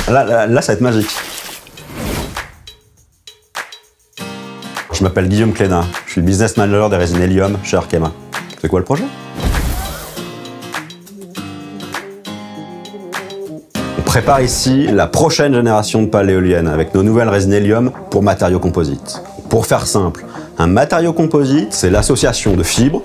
Là, ça va être magique. Je m'appelle Guillaume Clénat, je suis le business manager des résines Hélium chez Arkema. C'est quoi le projet? On prépare ici la prochaine génération de pales éoliennes avec nos nouvelles résines Hélium pour matériaux composites. Pour faire simple, un matériau composite, c'est l'association de fibres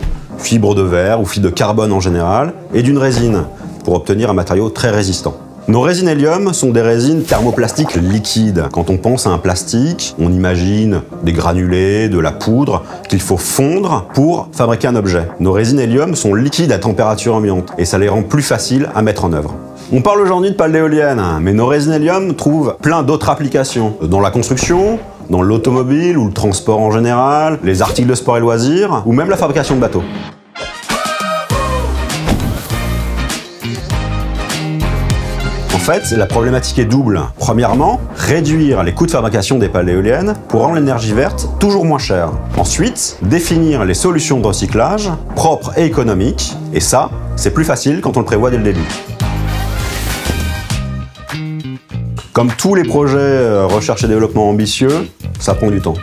de verre ou fibres de carbone en général, et d'une résine pour obtenir un matériau très résistant. Nos résines Hélium sont des résines thermoplastiques liquides. Quand on pense à un plastique, on imagine des granulés, de la poudre qu'il faut fondre pour fabriquer un objet. Nos résines Hélium sont liquides à température ambiante et ça les rend plus faciles à mettre en œuvre. On parle aujourd'hui de pales d'éoliennes, mais nos résines Hélium trouvent plein d'autres applications. Dans la construction, dans l'automobile ou le transport en général, les articles de sport et loisirs, ou même la fabrication de bateaux. En fait, la problématique est double. Premièrement, réduire les coûts de fabrication des pales éoliennes pour rendre l'énergie verte toujours moins chère. Ensuite, définir les solutions de recyclage propres et économiques. Et ça, c'est plus facile quand on le prévoit dès le début. Comme tous les projets recherche et développement ambitieux, ça prend du temps.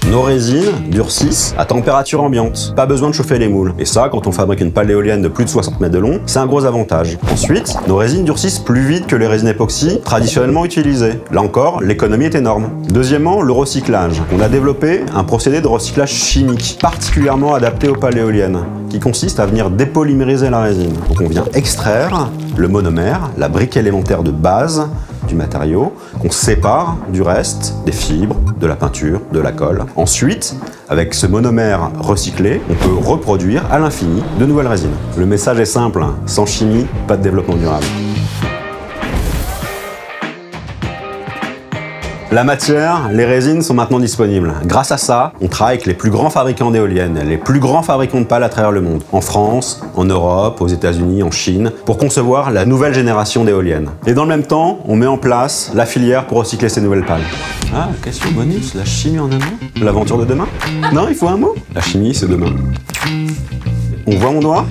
Nos résines durcissent à température ambiante. Pas besoin de chauffer les moules. Et ça, quand on fabrique une pale éolienne de plus de 60 mètres de long, c'est un gros avantage. Ensuite, nos résines durcissent plus vite que les résines époxy traditionnellement utilisées. Là encore, l'économie est énorme. Deuxièmement, le recyclage. On a développé un procédé de recyclage chimique, particulièrement adapté aux pales éoliennes, qui consiste à venir dépolymériser la résine. Donc on vient extraire le monomère, la brique élémentaire de base du matériau, qu'on sépare du reste des fibres, de la peinture, de la colle. Ensuite, avec ce monomère recyclé, on peut reproduire à l'infini de nouvelles résines. Le message est simple, sans chimie, pas de développement durable. La matière, les résines sont maintenant disponibles. Grâce à ça, on travaille avec les plus grands fabricants d'éoliennes, les plus grands fabricants de pales à travers le monde. En France, en Europe, aux États-Unis, en Chine, pour concevoir la nouvelle génération d'éoliennes. Et dans le même temps, on met en place la filière pour recycler ces nouvelles pales. Ah, question bonus, la chimie en un mot? L'aventure de demain? Non, il faut un mot? La chimie, c'est demain. On voit mon doigt?